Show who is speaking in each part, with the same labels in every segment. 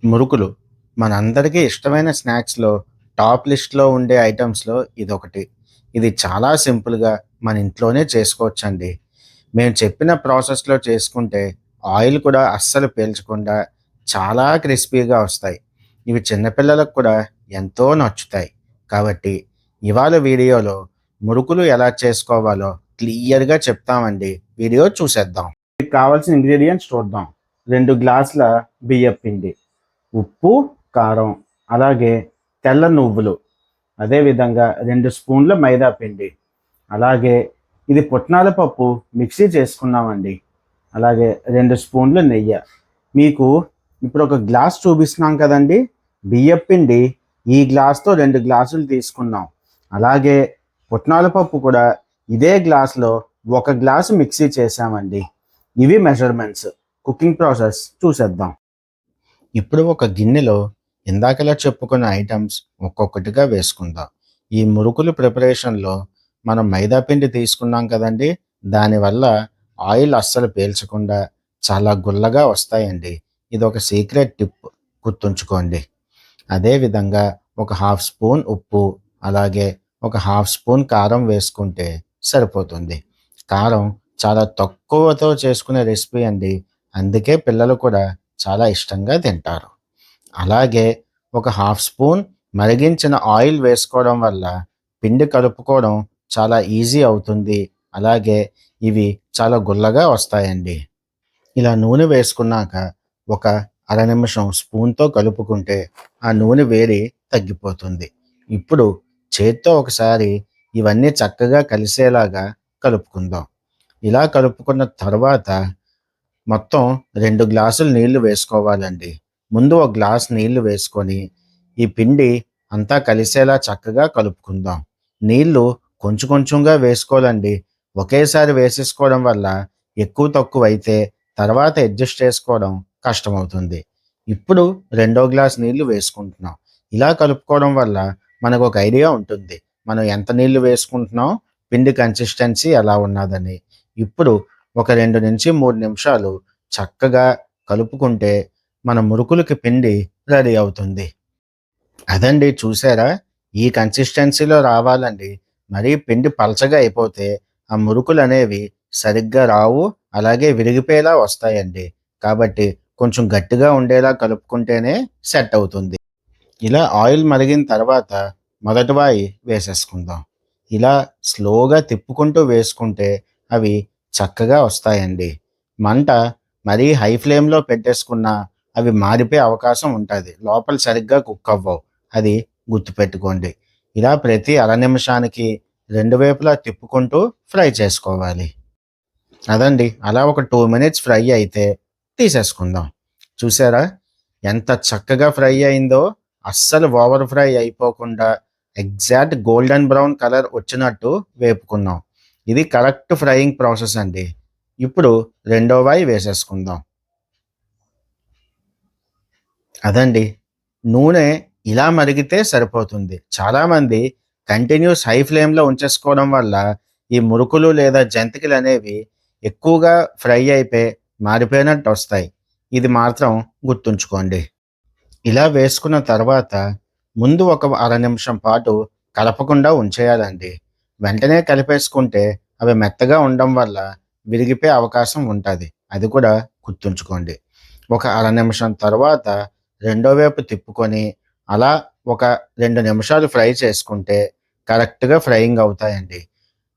Speaker 1: మురుకులు మనందరికీ ఇష్టమైన స్నాక్స్‌లో టాప్ లిస్ట్‌లో ఉండే ఐటెమ్స్‌లో ఇదొకటి. ఇది చాలా సింపుల్‌గా మన ఇంట్లోనే చేసుకోవచ్చండి. మేము చెప్పిన ప్రాసెస్‌లో చేసుకుంటే ఆయిల్ కూడా అస్సలు పీల్చకుండా చాలా క్రిస్పీగా వస్తాయి. ఇవి చిన్న పిల్లలకు కూడా ఎంతో నచ్చుతాయి. కాబట్టి ఇవాళ వీడియోలో మురుకులు ఎలా చేసుకోవాలో క్లియర్‌గా చెప్తామండి. వీడియో చూసేద్దాం. దీనికి కావాల్సిన ఇంగ్రీడియెంట్స్ చూద్దాం. 2 గ్లాసుల బియ్యపిండి, ఉప్పు, కారం, అలాగే తెల్ల నువ్వులు, అదేవిధంగా 2 స్పూన్ల మైదా పిండి, అలాగే ఇది పుట్నాల పప్పు మిక్సీ చేసుకున్నామండి. అలాగే 2 స్పూన్లు నెయ్యి. మీకు ఇప్పుడు ఒక గ్లాస్ చూపిస్తున్నాం కదండి, బియ్యపిండి ఈ గ్లాస్తో 2 గ్లాసులు తీసుకున్నాం. అలాగే పుట్నాల పప్పు కూడా ఇదే గ్లాస్లో 1 గ్లాసు మిక్సీ చేసామండి. ఇవి మెజర్మెంట్స్. కుకింగ్ ప్రాసెస్ చూసేద్దాం. ఇప్పుడు ఒక గిన్నెలో ఇందాకలా చెప్పుకున్న ఐటమ్స్ ఒక్కొక్కటిగా వేసుకుందాం. ఈ మురుకులు ప్రిపరేషన్‌లో మనం మైదా పిండి తీసుకున్నాం కదండీ! దానివల్ల ఆయిల్ అస్సలు పీల్చకుండా చాలా గుల్లగా వస్తాయండి. ఇదొక సీక్రెట్ టిప్, గుర్తుంచుకోండి. అదే విధంగా ఒక హాఫ్ స్పూన్ ఉప్పు, అలాగే ఒక హాఫ్ స్పూన్ కారం వేసుకుంటే సరిపోతుంది. కారం చాలా తక్కువతో చేసుకునే రెసిపీ అండి. అందుకే పిల్లలు కూడా చాలా ఇష్టంగా తింటారు. అలాగే ఒక హాఫ్ స్పూన్ మరిగించిన ఆయిల్ వేసుకోవడం వల్ల పిండి కలుపుకోవడం చాలా ఈజీ అవుతుంది. అలాగే ఇవి చాలా గుల్లగా వస్తాయండి. ఇలా నూనె వేసుకున్నాక ఒక అర నిమిషం స్పూన్‌తో కలుపుకుంటే ఆ నూనె వేడి తగ్గిపోతుంది. ఇప్పుడు చేత్తో ఒకసారి ఇవన్నీ చక్కగా కలిసేలాగా కలుపుకుందాం. ఇలా కలుపుకున్న తర్వాత మొత్తం 2 గ్లాసులు నీళ్లు వేసుకోవాలండి. ముందు ఒక గ్లాస్ నీళ్లు వేసుకొని ఈ పిండి అంతా కలిసేలా చక్కగా కలుపుకుందాం. నీళ్లు కొంచెం కొంచెంగా వేసుకోవాలండి. ఒకేసారి వేసేసుకోవడం వల్ల ఎక్కువ తక్కువైతే తర్వాత అడ్జస్ట్ చేసుకోవడం కష్టమవుతుంది. ఇప్పుడు రెండో గ్లాస్ నీళ్లు వేసుకుంటున్నాం. ఇలా కలుపుకోవడం వల్ల మనకు ఒక ఐడియా ఉంటుంది. మనం ఎంత నీళ్లు వేసుకుంటున్నాం, పిండి కన్సిస్టెన్సీ ఎలా ఉన్నదని. ఇప్పుడు ఒక 2-3 నిమిషాలు చక్కగా కలుపుకుంటే మన మురుకులకి పిండి రెడీ అవుతుంది. అదండి, చూసారా? ఈ కన్సిస్టెన్సీలో రావాలండి. మరీ పిండి పలచగా అయిపోతే ఆ మురుకులనేవి సరిగ్గా రావు. అలాగే విరిగిపోయేలా వస్తాయండి. కాబట్టి కొంచెం గట్టిగా ఉండేలా కలుపుకుంటేనే సెట్ అవుతుంది. ఇలా ఆయిల్ మరిగిన తర్వాత మొదటి వాయి వేసేసుకుందాం. ఇలా స్లోగా తిప్పుకుంటూ వేసుకుంటే అవి చక్కగా వస్తాయండి. మంట మరీ హై ఫ్లేమ్‌లో పెట్టేసుకున్నా అవి మాడిపోయే అవకాశం ఉంటది. లోపల సరిగ్గా కుక్ అవ్వవు. అది గుర్తుపెట్టుకోండి. ఇలా ప్రతి అర నిమిషానికి 2 వైపులా తిప్పుకుంటూ ఫ్రై చేసుకోవాలి. అదండి. అలా ఒక 2 మినిట్స్ ఫ్రై అయితే తీసేసుకుందాం. చూసారా? ఎంత చక్కగా ఫ్రై అయిందో! అస్సలు ఓవర్ ఫ్రై అయిపోకుండా ఎగ్జాక్ట్ గోల్డెన్ బ్రౌన్ కలర్ వచ్చినట్టు వేపుకున్నాం. ఇది కరెక్ట్ ఫ్రైయింగ్ ప్రాసెస్ అండి. ఇప్పుడు రెండో వాయి వేసేసుకుందాం. అదండి. నూనె ఇలా మరిగితే సరిపోతుంది. చాలామంది కంటిన్యూస్ హై ఫ్లేమ్‌లో ఉంచేసుకోవడం వల్ల ఈ మురుకులు లేదా జంతికలనేవి ఎక్కువగా ఫ్రై అయిపోయి మాడిపోయినట్టొస్తాయి. ఇది మాత్రం గుర్తుంచుకోండి. ఇలా వేసుకున్న తర్వాత ముందు ఒక అర నిమిషం పాటు కలపకుండా ఉంచేయాలండి. వెంటనే కలిపేసుకుంటే అవి మెత్తగా ఉండడం వల్ల విరిగిపోయే అవకాశం ఉంటది. అది కూడా గుర్తుంచుకోండి. ఒక అర నిమిషం తర్వాత రెండో వైపు తిప్పుకొని అలా ఒక 2 నిమిషాలు ఫ్రై చేసుకుంటే కరెక్ట్‌గా ఫ్రైయింగ్ అవుతాయండి.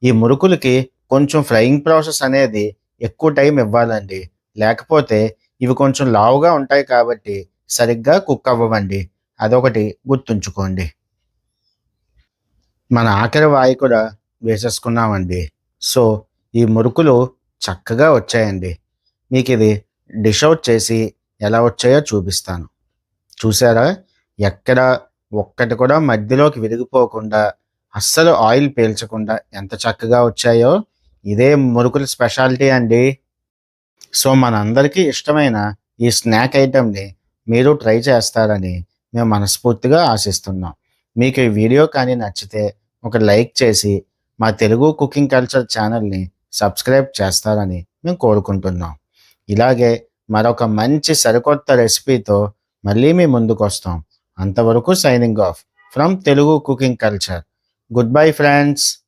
Speaker 1: ఈ మురుకులకి కొంచెం ఫ్రైయింగ్ ప్రాసెస్ అనేది ఎక్కువ టైం ఇవ్వాలండి. లేకపోతే ఇవి కొంచెం లావుగా ఉంటాయి కాబట్టి సరిగ్గా కుక్ అవ్వవండి. అదొకటి గుర్తుంచుకోండి. మన ఆఖరి వాయి కూడా వేసేసుకున్నామండి. సో, ఈ మురుకులు చక్కగా వచ్చాయండి. మీకిది డిష్ ఔట్ చేసి ఎలా వచ్చాయో చూపిస్తాను. చూసారా? ఎక్కడ ఒక్కటి కూడా మధ్యలోకి విరిగిపోకుండా, అస్సలు ఆయిల్ పీల్చకుండా ఎంత చక్కగా వచ్చాయో! ఇదే మురుకుల స్పెషాలిటీ అండి. సో, మనందరికీ ఇష్టమైన ఈ స్నాక్ ఐటెమ్‌ని మీరు ట్రై చేస్తారని మేము మనస్ఫూర్తిగా ఆశిస్తున్నాం. మీకు ఈ వీడియో కానీ నచ్చితే ఒక లైక్ చేసి మా తెలుగు కుకింగ్ కల్చర్ ఛానల్‌ని సబ్స్క్రైబ్ చేస్తారని మేము కోరుకుంటున్నాం. ఇలాగే మరొక మంచి సరికొత్త రెసిపీతో మళ్ళీ మీ ముందుకొస్తాం. అంతవరకు signing off from Telugu cooking culture. Good bye friends.